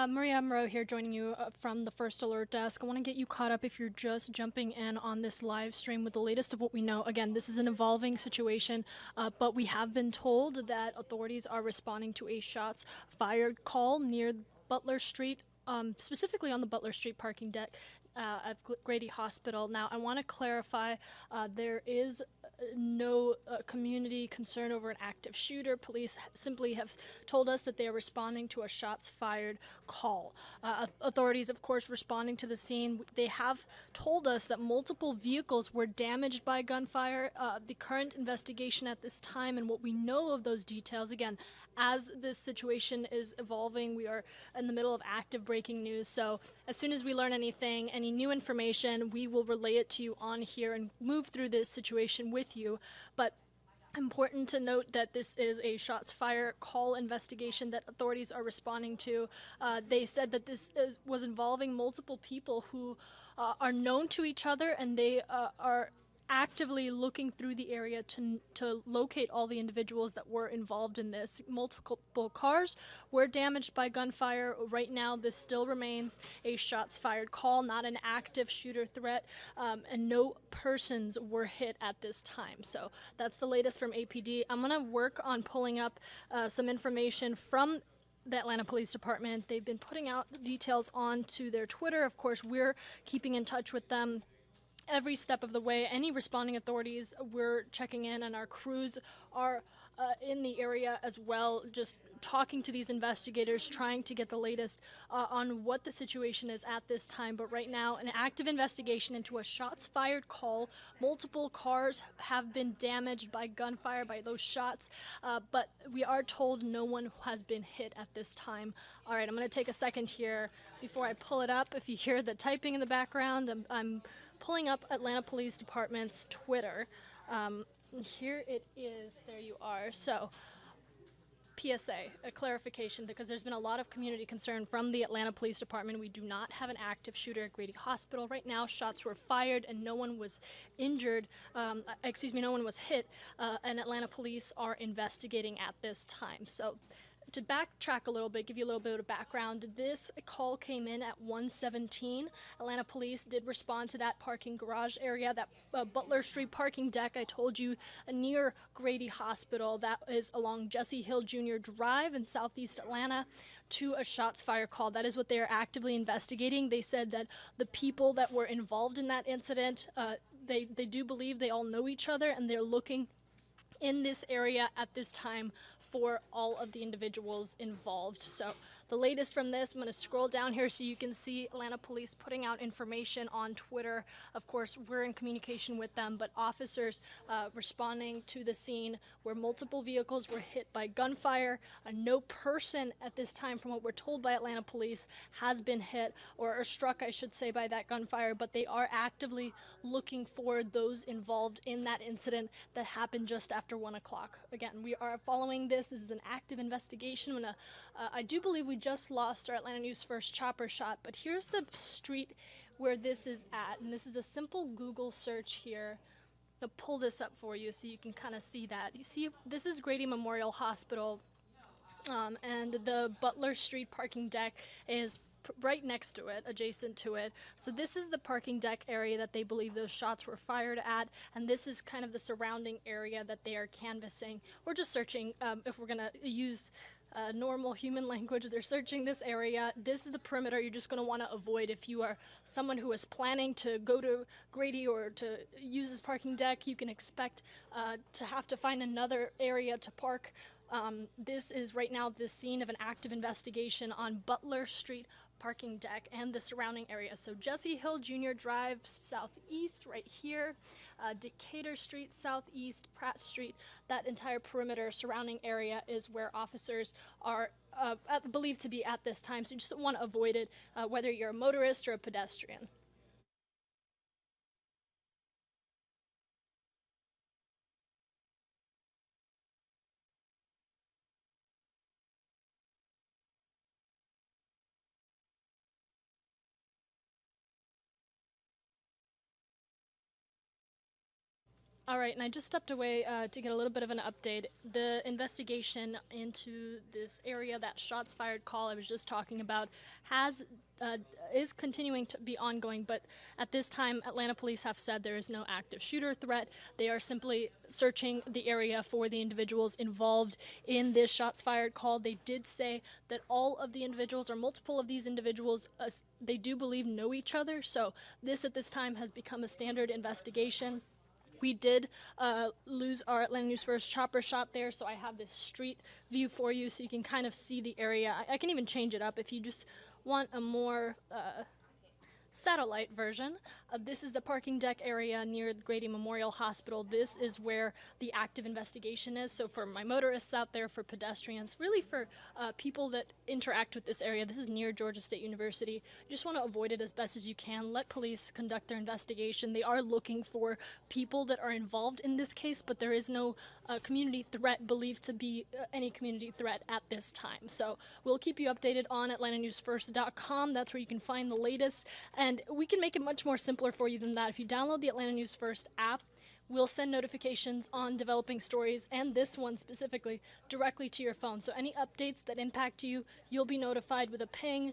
Maria Moreau here, joining you from the First Alert Desk. I want to get you caught up if you're just jumping in on this live stream with the latest of what we know. Again, this is an evolving situation, but we have been told that authorities are responding to a shots fired call near Butler Street, specifically on the Butler Street parking deck at Grady Hospital. Now, I want to clarify there is no community concern over an active shooter. Police simply have told us that they are responding to a shots fired call. Authorities, of course, responding to the scene. They have told us that multiple vehicles were damaged by gunfire. The current investigation at this time and what we know of those details, again, as this situation is evolving, we are in the middle of active breaking news. So as soon as we learn anything, any new information, we will relay it to you on here and move through this situation with you. But important to note that this is a shots fired call investigation that authorities are responding to. They said that this was involving multiple people who are known to each other, and they are actively looking through the area to locate all the individuals that were involved in this. Multiple cars were damaged by gunfire. Right now, this still remains a shots fired call, not an active shooter threat, and no persons were hit at this time. So that's the latest from APD. I'm going to work on pulling up some information from the Atlanta Police Department. They've been putting out details onto their Twitter. Of course, we're keeping in touch with them every step of the way. Any responding authorities, we're checking in, and our crews are in the area as well, just talking to these investigators, trying to get the latest on what the situation is at this time. But right now, an active investigation into a shots fired call. Multiple cars have been damaged by gunfire, by those shots, but we are told no one has been hit at this time. All right, I'm going to take a second here before I pull it up. If you hear the typing in the background, I'm pulling up Atlanta Police Department's Twitter. Here it is. There you are. So, PSA, a clarification, because there's been a lot of community concern from the Atlanta Police Department. We do not have an active shooter at Grady Hospital right now. Shots were fired and no one was injured. No one was hit. And Atlanta Police are investigating at this time. So, to backtrack a little bit, give you a little bit of background, this call came in at 1:17. Atlanta Police did respond to that parking garage area, that Butler Street parking deck I told you, near Grady Hospital. That is along Jesse Hill Jr. Drive in Southeast Atlanta, to a shots fire call. That is what they are actively investigating. They said that the people that were involved in that incident, they do believe they all know each other, and they're looking in this area at this time for all of the individuals involved. So the latest from this, I'm going to scroll down here so you can see Atlanta Police putting out information on Twitter. Of course, we're in communication with them, but officers responding to the scene where multiple vehicles were hit by gunfire. No person at this time, from what we're told by Atlanta Police, has been hit or struck, I should say, by that gunfire, but they are actively looking for those involved in that incident that happened just after 1 o'clock. Again, we are following this. This is an active investigation. I do believe we just lost our Atlanta News First chopper shot, but here's the street where this is at, and this is a simple Google search here. I'll pull this up for you so you can kind of see that. You see, this is Grady Memorial Hospital, and the Butler Street parking deck is right next to it, adjacent to it. So this is the parking deck area that they believe those shots were fired at, and this is kind of the surrounding area that they are canvassing. We're just searching, if we're gonna use normal human language, they're searching this area. This is the perimeter you're just gonna wanna avoid if you are someone who is planning to go to Grady or to use this parking deck. You can expect to have to find another area to park. This is right now the scene of an active investigation on Butler Street parking deck and the surrounding area. So Jesse Hill Jr. Drive southeast right here, Decatur Street southeast, Pratt Street, that entire perimeter surrounding area is where officers are believed to be at this time. So you just want to avoid it, whether you're a motorist or a pedestrian. All right, and I just stepped away to get a little bit of an update. The investigation into this area, that shots fired call I was just talking about, has uh, is continuing to be ongoing. But at this time, Atlanta police have said there is no active shooter threat. They are simply searching the area for the individuals involved in this shots fired call. They did say that all of the individuals, or multiple of these individuals, they do believe know each other. So this at this time has become a standard investigation. We did lose our Atlanta News First chopper shot there, so I have this street view for you so you can kind of see the area. I can even change it up if you just want a more satellite version. This is the parking deck area near the Grady Memorial Hospital. This is where the active investigation is. So for my motorists out there, for pedestrians, really for people that interact with this area, this is near Georgia State University. You just want to avoid it as best as you can. Let police conduct their investigation. They are looking for people that are involved in this case, but there is no community threat believed to be any community threat at this time. So we'll keep you updated on AtlantaNewsFirst.com. That's where you can find the latest. And we can make it much more simpler for you than that. If you download the Atlanta News First app, we'll send notifications on developing stories, and this one specifically, directly to your phone. So any updates that impact you, you'll be notified with a ping.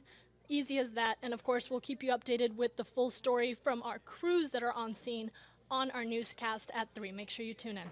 Easy as that. And of course, we'll keep you updated with the full story from our crews that are on scene on our newscast at 3. Make sure you tune in.